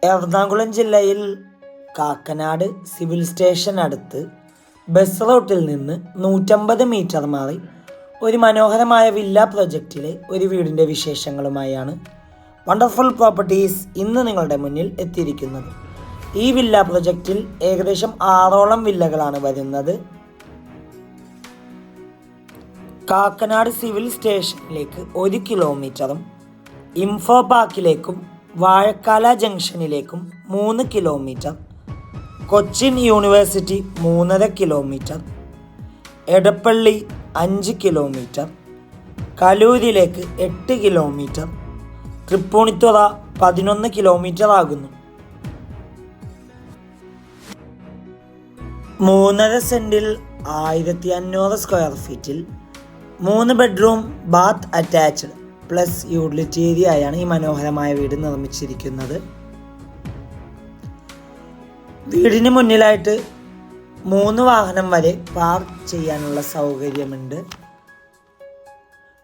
എറണാകുളം ജില്ലയിൽ Kakkanad civil station അടുത്ത് bus റൂട്ടിൽ നിന്ന് 150 മീറ്റർ മാറി ഒരു മനോഹരമായ വില്ല പ്രൊജക്റ്റിലെ ഒരു വീടിൻ്റെ വിശേഷങ്ങളുമായാണ് വണ്ടർഫുൾ പ്രോപ്പർട്ടീസ് ഇന്ന് നിങ്ങളുടെ മുന്നിൽ എത്തിയിരിക്കുന്നത്. ഈ വില്ല പ്രൊജക്റ്റിൽ ഏകദേശം 6ഓളം വില്ലകളാണ് വരുന്നത്. കാക്കനാട് സിവിൽ സ്റ്റേഷനിലേക്ക് 1 കിലോമീറ്ററും ഇൻഫോ പാർക്കിലേക്കും വാഴക്കാല ജംഗ്ഷനിലേക്കും 3 kilometre, Cochin university 3.5 kilometre, Edappally 5 kilometre, കലൂരിലേക്ക് 8 കിലോമീറ്റർ, തൃപ്പൂണിത്തുറ 11 കിലോമീറ്റർ ആകുന്നു. 3.5 സെൻറ്റിൽ 1500 സ്ക്വയർ ഫീറ്റിൽ 3 bedroom bath attached plus utility area ആയാണ് ഈ മനോഹരമായ വീട് നിർമ്മിച്ചിരിക്കുന്നത്. വീടിന് മുന്നിലായിട്ട് 3 വാഹനം വരെ പാർക്ക് ചെയ്യാനുള്ള സൗകര്യമുണ്ട്.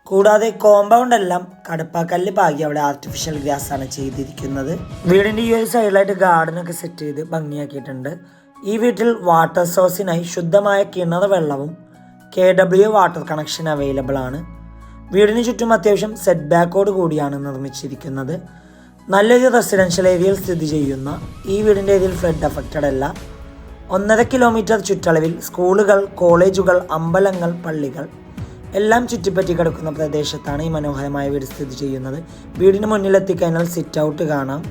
കൂടാതെ കോമ്പൗണ്ട് എല്ലാം കടപ്പാക്കല്ല് പാകി അവിടെ ആർട്ടിഫിഷ്യൽ ഗ്രാസ് ആണ് ചെയ്തിരിക്കുന്നത്. വീടിൻ്റെ ഈ ഒരു സൈഡിലായിട്ട് ഗാർഡനൊക്കെ സെറ്റ് ചെയ്ത് ഭംഗിയാക്കിയിട്ടുണ്ട്. ഈ വീട്ടിൽ വാട്ടർ സോഴ്സിനായി ശുദ്ധമായ കിണർ വെള്ളവും KW വാട്ടർ കണക്ഷൻ അവൈലബിൾ ആണ്. വീടിന് ചുറ്റും അത്യാവശ്യം സെറ്റ് ബാക്കോട് കൂടിയാണ് നിർമ്മിച്ചിരിക്കുന്നത്. നല്ലൊരു റെസിഡൻഷ്യൽ ഏരിയയിൽ സ്ഥിതി ചെയ്യുന്ന ഈ വീടിൻ്റെ ഏരിയയിൽ ഫ്ലഡ് അഫക്റ്റഡ് അല്ല. 1.5 കിലോമീറ്റർ ചുറ്റളവിൽ സ്കൂളുകൾ, കോളേജുകൾ, അമ്പലങ്ങൾ, പള്ളികൾ എല്ലാം ചുറ്റിപ്പറ്റി കിടക്കുന്ന പ്രദേശത്താണ് ഈ മനോഹരമായ വീട് സ്ഥിതി ചെയ്യുന്നത്. വീടിന് മുന്നിലെത്തിക്കഴിഞ്ഞാൽ സിറ്റ് ഔട്ട് കാണാം.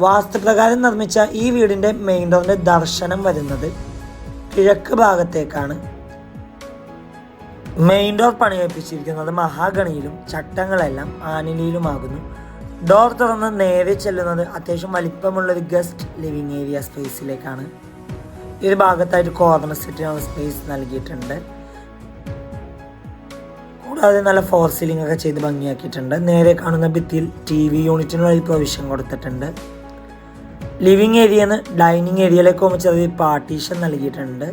വാസ്തുപ്രകാരം നിർമ്മിച്ച ഈ വീടിൻ്റെ മെയിൻ ഡോറിൻ്റെ ദർശനം വരുന്നത് കിഴക്ക് ഭാഗത്തേക്കാണ്. മെയിൻ ഡോർ പണികഴിപ്പിച്ചിരിക്കുന്നത് മഹാഗണിയിലും ചട്ടങ്ങളെല്ലാം ആനിലിയിലുമാകുന്നു. ഡോർ തുറന്ന് നേരെ ചെല്ലുന്നത് അത്യാവശ്യം വലിപ്പമുള്ളൊരു ഗസ്റ്റ് ലിവിങ് ഏരിയ സ്പേസിലേക്കാണ്. ഈ ഒരു ഭാഗത്തായിട്ട് കോർണർ സെറ്റിനുള്ള സ്പേസ് നൽകിയിട്ടുണ്ട്. കൂടാതെ നല്ല ഫോർ സീലിംഗ് ഒക്കെ ചെയ്ത് ഭംഗിയാക്കിയിട്ടുണ്ട്. നേരെ കാണുന്ന ഭിത്തിയിൽ TV യൂണിറ്റിനുള്ള ഒരു പ്രൊവിഷൻ കൊടുത്തിട്ടുണ്ട്. ലിവിങ് ഏരിയന്ന് ഡൈനിങ് ഏരിയയിലേക്ക് ചെറിയ പാർട്ടീഷൻ നൽകിയിട്ടുണ്ട്.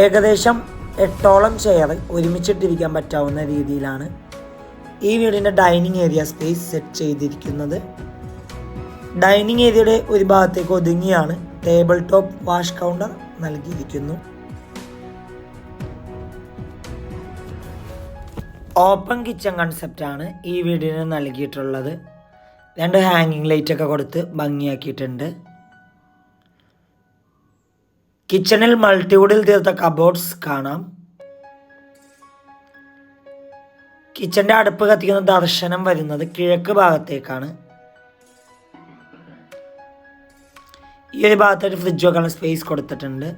ഏകദേശം 8ഓളം ചെയർ ഒരുമിച്ചിട്ടിരിക്കാൻ പറ്റാവുന്ന രീതിയിലാണ് ഈ വീടിൻ്റെ ഡൈനിങ് ഏരിയ സ്പേസ് സെറ്റ് ചെയ്തിരിക്കുന്നത്. ഡൈനിങ് ഏരിയയുടെ ഒരു ഭാഗത്തേക്ക് ഒതുങ്ങിയാണ് ടേബിൾ ടോപ്പ് വാഷ് കൗണ്ടർ നൽകിയിരിക്കുന്നു. ഓപ്പൺ കിച്ചൺ കൺസെപ്റ്റാണ് ഈ വീടിന് നൽകിയിട്ടുള്ളത്. 2 ഹാങ്ങിങ് ലൈറ്റ് ഒക്കെ കൊടുത്ത് ഭംഗിയാക്കിയിട്ടുണ്ട്. കിച്ചണിൽ മൾട്ടിവുഡിൽ തീർത്ത കബോർഡ്സ് കാണാം. കിച്ചൻ്റെ അടുപ്പ് കത്തിക്കുന്ന ദർശനം വരുന്നത് കിഴക്ക് ഭാഗത്തേക്കാണ്. ഈ ഒരു ഭാഗത്തൊരു ഫ്രിഡ്ജ് വെക്കാനുള്ള സ്പേസ് കൊടുത്തിട്ടുണ്ട്.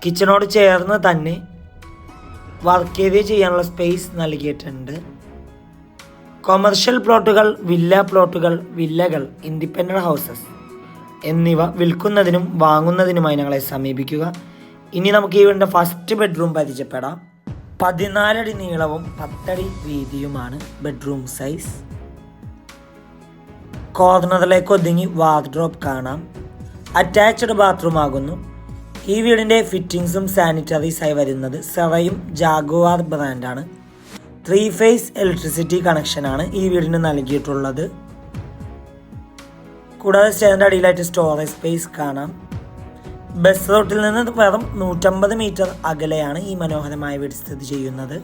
കിച്ചണോട് ചേർന്ന് തന്നെ വർക്ക് ഏരിയ ചെയ്യാനുള്ള സ്പേസ് നൽകിയിട്ടുണ്ട്. കൊമേർഷ്യൽ പ്ലോട്ടുകൾ, വില്ല പ്ലോട്ടുകൾ, വില്ലകൾ, ഇൻഡിപെൻഡന്റ് ഹൗസസ് എന്നിവ വിൽക്കുന്നതിനും വാങ്ങുന്നതിനുമായി ഞങ്ങളെ സമീപിക്കുക. ഇനി നമുക്ക് ഈ വീടിൻ്റെ ഫസ്റ്റ് ബെഡ്റൂം പരിചയപ്പെടാം. 14 അടി നീളവും 10 അടി വീതിയുമാണ് ബെഡ്റൂം സൈസ്. കോർണറിലേക്ക് ഒതുങ്ങി വാർഡ്രോബ് കാണാം. അറ്റാച്ച്ഡ് ബാത്റൂം ആകുന്നു. ഈ വീടിൻ്റെ ഫിറ്റിങ്സും സാനിറ്ററീസായി വരുന്നത് സെറയും ജാഗുവാർ ബ്രാൻഡാണ്. 3 ഫേസ് ഇലക്ട്രിസിറ്റി കണക്ഷനാണ് ഈ വീടിന് നൽകിയിട്ടുള്ളത്. കൂടാതെ സ്റ്റെയറിൻ്റെ അടിയിലായിട്ട് സ്റ്റോറേജ് സ്പേസ് കാണാം. ബസ് റൂട്ടിൽ നിന്ന് വെറും 150 മീറ്റർ അകലെയാണ് ഈ മനോഹരമായ വീട് സ്ഥിതി ചെയ്യുന്നത്.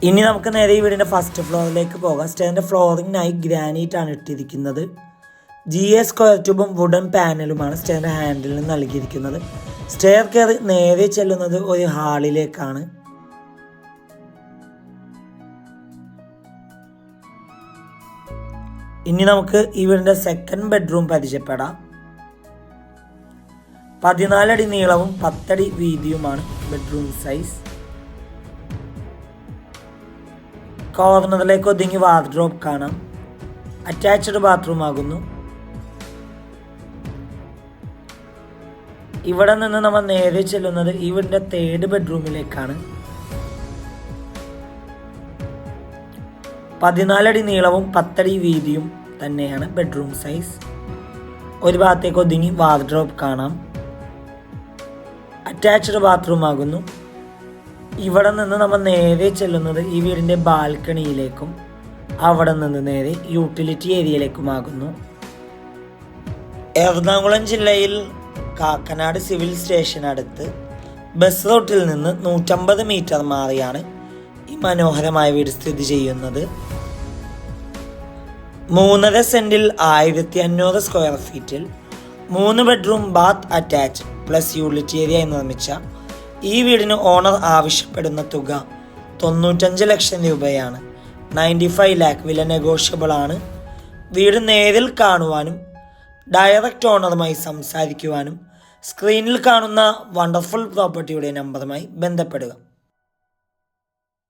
ഇനി നമുക്ക് നേരെ ഈ വീടിൻ്റെ ഫസ്റ്റ് ഫ്ലോറിലേക്ക് പോകാം. സ്റ്റെയറിൻ്റെ ഫ്ലോറിങ്ങിനായി ഗ്രാനൈറ്റ് ആണ് ഇട്ടിരിക്കുന്നത്. GA സ്ക്വയർ ട്യൂബും വുഡൻ പാനലുമാണ് സ്റ്റെയറിൻ്റെ ഹാൻഡിലിന് നൽകിയിരിക്കുന്നത്. സ്റ്റെയർ കയറി നേരെ ചെല്ലുന്നത് ഒരു ഹാളിലേക്കാണ്. ഇനി നമുക്ക് ഈ വീടിൻ്റെ സെക്കൻഡ് ബെഡ്റൂം പരിചയപ്പെടാം. 14 അടി നീളവും 10 അടി വീതിയുമാണ് ബെഡ്റൂം സൈസ്. കോർണറിലേക്ക് ഒതുങ്ങി വാർഡ്രോബ് കാണാം. അറ്റാച്ച്ഡ് ബാത്റൂം ആകുന്നു. ഇവിടെ നിന്ന് നമ്മൾ നേരെ ചെല്ലുന്നത് ഈ വീടിൻ്റെ 3rd ബെഡ്റൂമിലേക്കാണ്. 14 അടി നീളവും 10 അടി വീതിയും തന്നെയാണ് ബെഡ്റൂം സൈസ്. ഒരു ഭാഗത്തേക്ക് ഒതുങ്ങി വാർഡ്രോബ് കാണാം. അറ്റാച്ച്ഡ് ബാത്റൂം ആകുന്നു. ഇവിടെ നിന്ന് നമ്മൾ നേരെ ചെല്ലുന്നത് ഈ വീടിൻ്റെ ബാൽക്കണിയിലേക്കും അവിടെ നിന്ന് നേരെ യൂട്ടിലിറ്റി ഏരിയയിലേക്കുമാകുന്നു. എറണാകുളം ജില്ലയിൽ കാക്കനാട് സിവിൽ സ്റ്റേഷൻ അടുത്ത് ബസ് റൂട്ടിൽ നിന്ന് 150 മീറ്റർ മാറിയാണ് ഈ മനോഹരമായ വീട് സ്ഥിതി ചെയ്യുന്നത്. 3.5 സെന്റിൽ 1500 സ്ക്വയർ ഫീറ്റിൽ 3 bedroom bath attach plus utility area നിർമ്മിച്ച ഈ വീടിന് ഓണർ ആവശ്യപ്പെടുന്ന തുക 95 ലക്ഷം രൂപയാണ്. 95 ലാക്ക് വില നെഗോഷ്യബിൾ ആണ്. വീട് നേരിൽ കാണുവാനും ഡയറക്റ്റ് ഓണറുമായി സംസാരിക്കുവാനും സ്ക്രീനിൽ കാണുന്ന വണ്ടർഫുൾ പ്രോപ്പർട്ടിയുടെ നമ്പറുമായി ബന്ധപ്പെടുക.